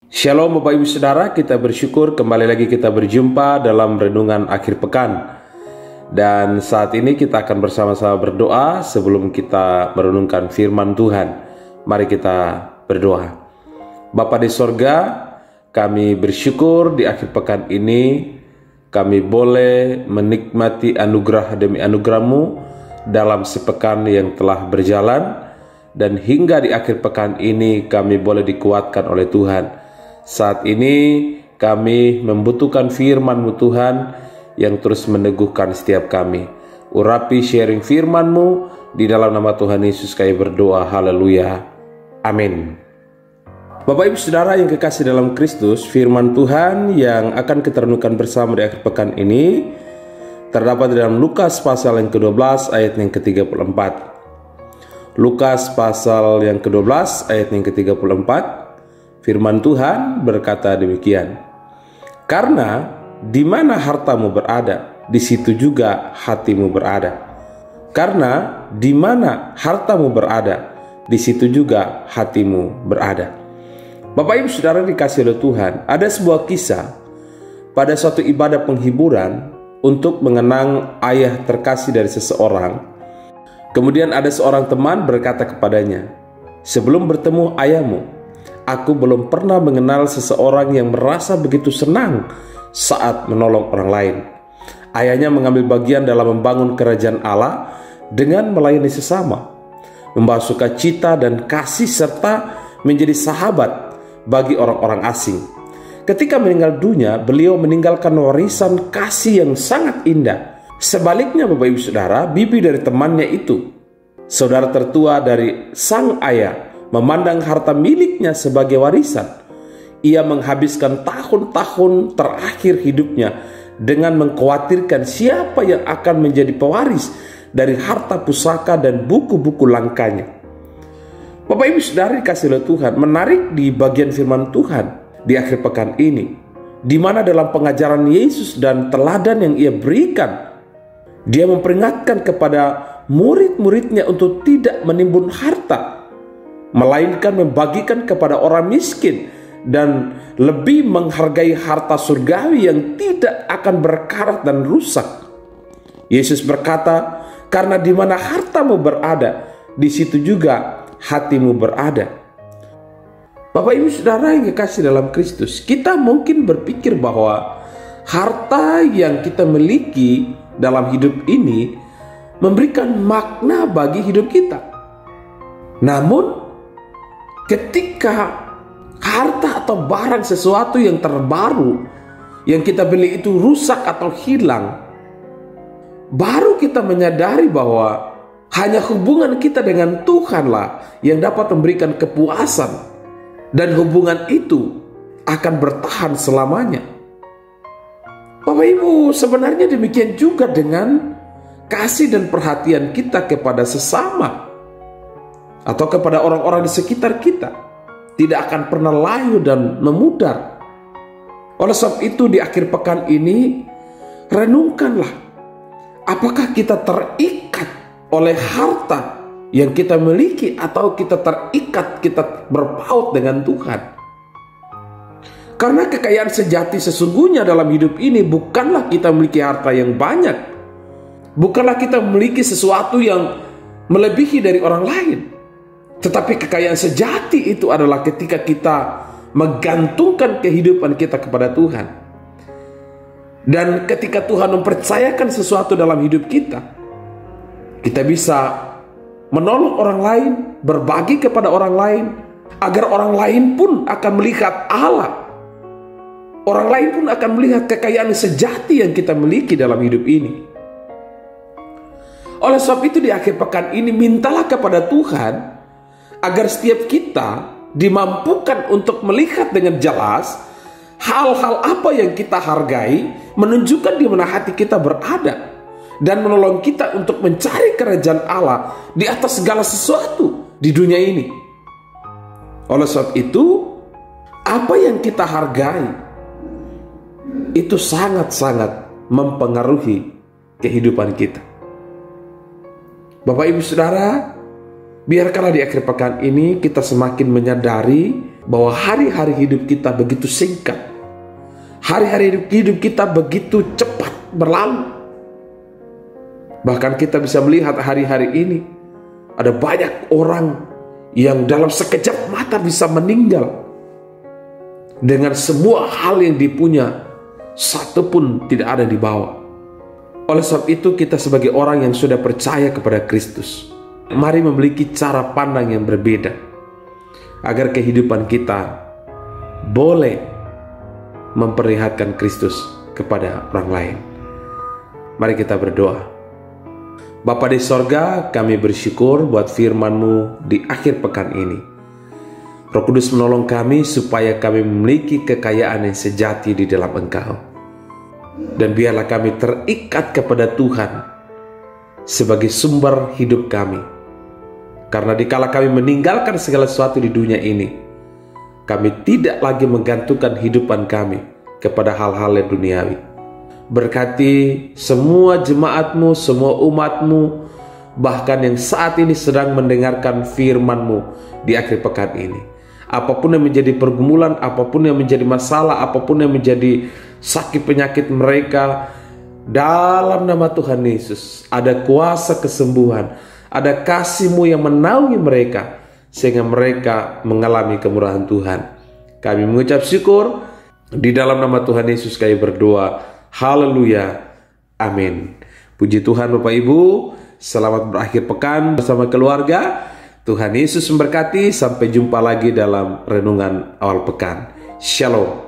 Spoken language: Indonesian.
Shalom Bapak Ibu Saudara, kita bersyukur kembali lagi kita berjumpa dalam renungan akhir pekan. Dan saat ini kita akan bersama-sama berdoa sebelum kita merenungkan firman Tuhan. Mari kita berdoa. Bapa di sorga, kami bersyukur di akhir pekan ini kami boleh menikmati anugerah demi anugerah-Mu dalam sepekan yang telah berjalan. Dan hingga di akhir pekan ini kami boleh dikuatkan oleh Tuhan. Saat ini kami membutuhkan firman-Mu Tuhan yang terus meneguhkan setiap kami. Urapi sharing firman-Mu, di dalam nama Tuhan Yesus kami berdoa, haleluya, amin. Bapak Ibu Saudara yang kekasih dalam Kristus, firman Tuhan yang akan kita renungkan bersama di akhir pekan ini terdapat di dalam Lukas pasal yang ke-12 ayat yang ke-34. Lukas pasal yang ke-12 ayat yang ke-34. Firman Tuhan berkata demikian, karena di mana hartamu berada, di situ juga hatimu berada. Karena di mana hartamu berada, di situ juga hatimu berada. Bapak Ibu Saudara dikasih oleh Tuhan, ada sebuah kisah pada suatu ibadah penghiburan untuk mengenang ayah terkasih dari seseorang. Kemudian ada seorang teman berkata kepadanya, sebelum bertemu ayahmu, aku belum pernah mengenal seseorang yang merasa begitu senang saat menolong orang lain. Ayahnya mengambil bagian dalam membangun kerajaan Allah dengan melayani sesama, membawa sukacita dan kasih serta menjadi sahabat bagi orang-orang asing. Ketika meninggal dunia, beliau meninggalkan warisan kasih yang sangat indah. Sebaliknya Bapak Ibu Saudara, bibi dari temannya itu, saudara tertua dari sang ayah, memandang harta miliknya sebagai warisan. Ia menghabiskan tahun-tahun terakhir hidupnya dengan mengkhawatirkan siapa yang akan menjadi pewaris dari harta pusaka dan buku-buku langkanya. Bapak Ibu Saudara dikasih oleh Tuhan, menarik di bagian firman Tuhan di akhir pekan ini, di mana dalam pengajaran Yesus dan teladan yang ia berikan, dia memperingatkan kepada murid-muridnya untuk tidak menimbun harta, melainkan membagikan kepada orang miskin dan lebih menghargai harta surgawi yang tidak akan berkarat dan rusak. Yesus berkata, karena di mana hartamu berada, di situ juga hatimu berada. Bapak Ibu Saudara yang kekasih dalam Kristus, kita mungkin berpikir bahwa harta yang kita miliki dalam hidup ini memberikan makna bagi hidup kita. Namun ketika harta atau barang sesuatu yang terbaru yang kita beli itu rusak atau hilang, baru kita menyadari bahwa hanya hubungan kita dengan Tuhanlah yang dapat memberikan kepuasan, dan hubungan itu akan bertahan selamanya. Bapak Ibu, sebenarnya demikian juga dengan kasih dan perhatian kita kepada sesama atau kepada orang-orang di sekitar kita, tidak akan pernah layu dan memudar. Oleh sebab itu di akhir pekan ini, renungkanlah, apakah kita terikat oleh harta yang kita miliki, atau kita terikat, kita berpaut dengan Tuhan. Karena kekayaan sejati sesungguhnya dalam hidup ini bukanlah kita memiliki harta yang banyak, bukanlah kita memiliki sesuatu yang melebihi dari orang lain. Tetapi kekayaan sejati itu adalah ketika kita menggantungkan kehidupan kita kepada Tuhan. Dan ketika Tuhan mempercayakan sesuatu dalam hidup kita, kita bisa menolong orang lain, berbagi kepada orang lain, agar orang lain pun akan melihat Allah. Orang lain pun akan melihat kekayaan sejati yang kita miliki dalam hidup ini. Oleh sebab itu di akhir pekan ini, mintalah kepada Tuhan agar setiap kita dimampukan untuk melihat dengan jelas hal-hal apa yang kita hargai, menunjukkan di mana hati kita berada, dan menolong kita untuk mencari kerajaan Allah di atas segala sesuatu di dunia ini. Oleh sebab itu, apa yang kita hargai itu sangat-sangat mempengaruhi kehidupan kita. Bapak Ibu Saudara, biarkanlah di akhir pekan ini kita semakin menyadari bahwa hari-hari hidup kita begitu singkat. Hari-hari hidup kita begitu cepat berlalu. Bahkan kita bisa melihat hari-hari ini ada banyak orang yang dalam sekejap mata bisa meninggal dengan semua hal yang dipunya, satu pun tidak ada di bawah. Oleh sebab itu, kita sebagai orang yang sudah percaya kepada Kristus, mari memiliki cara pandang yang berbeda agar kehidupan kita boleh memperlihatkan Kristus kepada orang lain. Mari kita berdoa. Bapa di sorga, kami bersyukur buat firman-Mu di akhir pekan ini. Roh Kudus menolong kami supaya kami memiliki kekayaan yang sejati di dalam Engkau. Dan biarlah kami terikat kepada Tuhan sebagai sumber hidup kami. Karena dikala kami meninggalkan segala sesuatu di dunia ini, kami tidak lagi menggantungkan hidupan kami kepada hal-hal yang duniawi. Berkati semua jemaat-Mu, semua umat-Mu, bahkan yang saat ini sedang mendengarkan firman-Mu di akhir pekan ini. Apapun yang menjadi pergumulan, apapun yang menjadi masalah, apapun yang menjadi sakit penyakit mereka, dalam nama Tuhan Yesus ada kuasa kesembuhan, ada kasih-Mu yang menaungi mereka, sehingga mereka mengalami kemurahan Tuhan. Kami mengucap syukur, di dalam nama Tuhan Yesus kami berdoa. Haleluya, amin. Puji Tuhan Bapak Ibu, selamat berakhir pekan bersama keluarga. Tuhan Yesus memberkati, sampai jumpa lagi dalam renungan awal pekan. Shalom.